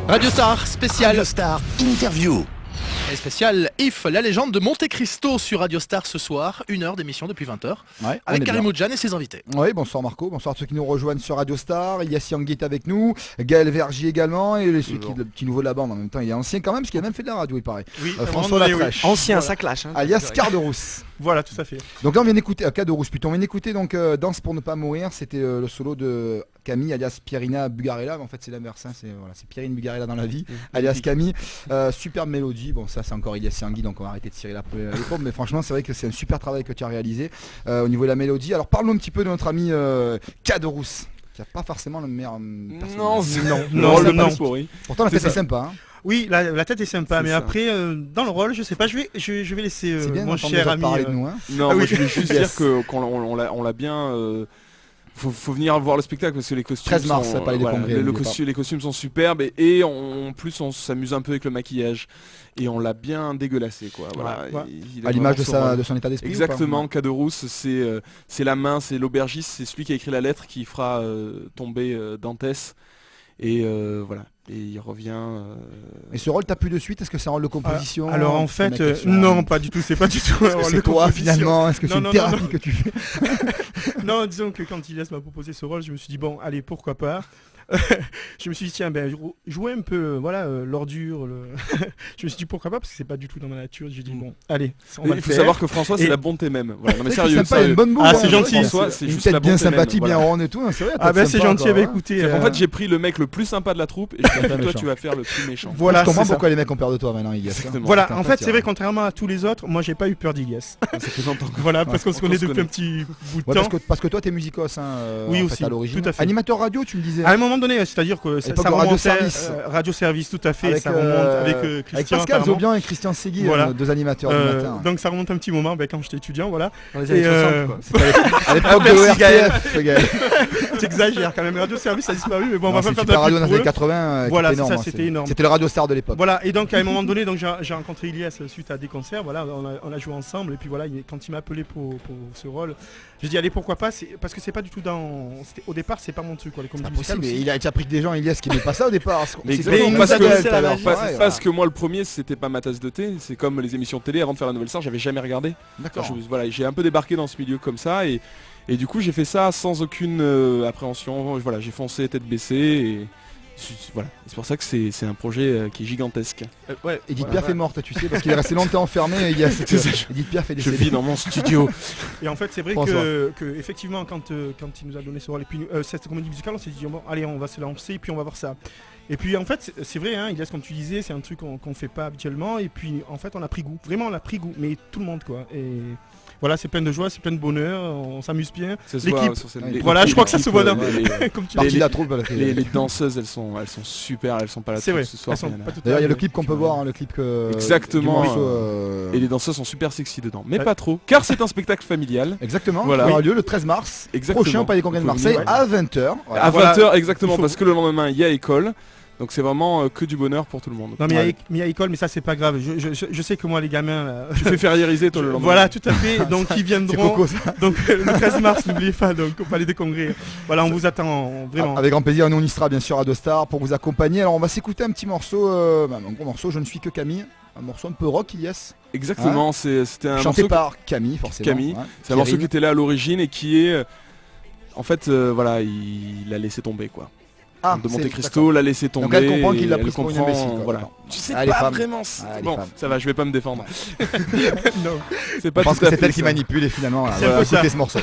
Radio Star spécial. Radio Star Interview. Et spécial If, la légende de Monte Cristo sur Radio Star ce soir. 1 heure d'émission depuis 20h. Ouais, avec Karim Oudjan et ses invités. Oui, bonsoir Marco, bonsoir à ceux qui nous rejoignent sur Radio Star. Yassi Anguille est avec nous, Gaël Vergier également, et celui qui est le petit nouveau de la bande en même temps. Il est ancien quand même, parce qu'il a même fait de la radio, il paraît. Oui, François Latrèche. Ancien, ça clash. Alias Carderousse. Voilà, tout à fait. Donc là on vient d'écouter, Caderousse plutôt, on vient d'écouter donc Danse pour ne pas mourir, c'était le solo de Camille alias Pierina Bugarella, mais en fait c'est l'inverse, hein, c'est Pierine Bugarella dans la vie, alias Camille. Superbe mélodie, bon ça c'est encore Yassi Anguille, donc on va arrêter de tirer la pompe, mais franchement c'est vrai que c'est un super travail que tu as réalisé au niveau de la mélodie. Alors parle-nous un petit peu de notre ami Caderousse, qui n'a pas forcément le meilleur personnage. Non. Pourtant la tête est sympa. Hein. Oui, la tête est sympa, C'est mais ça. après, dans le rôle, je sais pas, je vais laisser C'est bien mon d'entendre cher déjà ami. parler de nous. Hein. Non, Ah moi oui. je voulais juste Yes. dire qu'on l'a bien. Faut venir voir le spectacle parce que les costumes 13 mars, sont, à Palais des Congrès, les costumes sont superbes et en plus on s'amuse un peu avec le maquillage et on l'a bien dégueulassé quoi. Voilà. Ouais. Il a À l'image de, vraiment de son état d'esprit. Exactement, Caderousse, c'est la main, c'est l'aubergiste, c'est celui qui a écrit la lettre qui fera tomber Dantès. Et voilà, et il revient. Et ce rôle t'as plus de suite, est-ce que c'est un rôle de composition? Alors en C'est fait, ma question. non, pas du tout, c'est pas du tout. Est-ce que c'est toi finalement? Est-ce que c'est Non, une non, thérapie non. que tu fais? Non, disons que quand Ilias m'a proposé ce rôle, je me suis dit bon, allez, pourquoi pas. Je me suis dit tiens, jouer un peu, l'ordure. Je me suis dit pourquoi pas parce que c'est pas du tout dans ma nature. J'ai dit bon, allez, on va le Il faut faire. savoir que François c'est Et- la bonté même. Voilà. Non mais C'est sérieux, sympa, il y a une bonne boue. Ah, hein, c'est gentil. François, c'est Une juste tête la bien bonté même, sympathique, bien voilà. ronde et tout, hein, c'est vrai. Ah ben c'est gentil, avec écoutez. En fait j'ai pris le mec le plus sympa de la troupe et je me dis, toi méchant. tu vas faire le plus méchant. Voilà, je comprends c'est ça. pourquoi les mecs ont peur de toi maintenant, Ilias. Exactement. Voilà, Putain, en fait, c'est c'est vrai, vrai. contrairement à tous les autres, moi j'ai pas eu peur d'Ilias. Ça fait longtemps que- Voilà, parce qu'on se connaît se depuis connaît. un petit bout de Ouais, temps. parce que toi t'es musicos hein, Oui, en aussi, fait, à l'origine. tout à fait. Animateur radio tu me disais. À un moment donné, c'est-à-dire que ça l'époque de remontait, Radio-Service. Radio-Service, tout à fait, Avec, ça remonte avec avec Christian. Pascal apparemment. Zobian et Christian Segui, Voilà. deux animateurs du matin. Donc ça remonte un petit moment, quand j'étais étudiant, voilà. Dans les Et, années 60 quoi. C'était à l'époque de Merci, Gaël. ORTF, Gaël. T'exagères quand même, Radio-Service a disparu, mais bon, on Non, va c'est pas faire de Super la Radio pub dans les pour années eux. 80. Voilà, qui était c'est ça, énorme, hein, c'était énorme. C'était le Radio Star de l'époque. Voilà, et donc à un moment donné, donc j'ai rencontré Ilias suite à des concerts, voilà, on a joué ensemble, et puis voilà, quand il m'a appelé pour ce rôle, j'ai dit allez pourquoi pas, parce que c'est pas du tout au départ c'est pas mon truc quoi, les comédies musicales Mais aussi. il a déjà pris que des gens, Ilias, qui n'aiment pas ça au départ. Mais C'est exactement, comme parce ça que- qu'elle, c'est tout à l'heure. Parce que moi le premier c'était pas ma tasse de thé, c'est comme les émissions de télé avant de faire la Nouvelle Star, j'avais jamais regardé. D'accord. Voilà, j'ai un peu débarqué dans ce milieu comme ça et du coup j'ai fait ça sans aucune appréhension, voilà, j'ai foncé tête baissée et voilà, c'est pour ça que c'est un projet qui est gigantesque. Ouais, Edith voilà. Piaf est morte, tu sais, parce qu'il est resté longtemps enfermé. C'est ça, Edith Piaf est Je décédée. vis dans mon studio. Et en fait, c'est vrai François. que effectivement, quand il nous a donné ce rôle, et puis cette comédie musicale, on s'est dit bon, allez, on va se lancer, et puis on va voir ça. Et puis en fait, c'est vrai, hein, Ilias, comme tu disais, c'est un truc qu'on fait pas habituellement, et puis en fait, on a pris goût. Vraiment, on a pris goût, mais tout le monde quoi. Et voilà, c'est plein de joie, c'est plein de bonheur, on s'amuse bien. Ce soir, L'équipe. sur scène, Ouais. les- Voilà, je l'équipe, crois que ça se voit dans- les- Comme tu Partie dis. de la troupe. là, les danseuses, elles sont super, elles sont pas là C'est vrai, ce soir. elles sont mais pas toutes D'ailleurs, il y a là, le clip qu'on peut voir, hein, le clip que. Exactement. du morceau, Et les danseuses sont super sexy dedans, mais Ouais. pas trop, car c'est un spectacle familial. Exactement, Voilà. qui aura Oui. lieu le 13 mars Exactement. prochain au Palais des Congrès de Faut Marseille venir, à 20h. À Voilà. 20h exactement, Il faut- parce que le lendemain il y a école, donc c'est vraiment que du bonheur pour tout le monde. Non mais Ouais. il y a école, mais ça c'est pas grave. Je sais que moi les gamins, là, Tu fais fériériser toi le lendemain. voilà, tout à fait. Donc ils C'est viendront. Coco ça. Donc le 13 mars, n'oubliez pas, donc au Palais des Congrès. Voilà, on vous attend vraiment. Avec grand plaisir, nous on y sera bien sûr à deux stars pour vous accompagner. Alors on va s'écouter un petit morceau, un gros morceau, Je ne suis que Camille. Un morceau un peu rock, Ilias. Exactement, c'était un Chanté morceau par Camille, forcément. Camille. Ouais. c'est un morceau qui Pierrine. était là à l'origine et qui est en fait voilà, il a laissé tomber quoi. Ah, de Monte c'est- Cristo l'a laissé tomber. Donc elle comprend qu'il l'a et elle prise pour une comprend, imbécile, quoi, voilà. d'accord. Tu sais Ah, les pas femmes. vraiment. Ah, les Bon, femmes. ça va, je vais pas me défendre. Non. C'est pas Je pense tout que à c'est fait elle qui ça. manipule et finalement, C'est un on va peu ça. écouter ce morceau.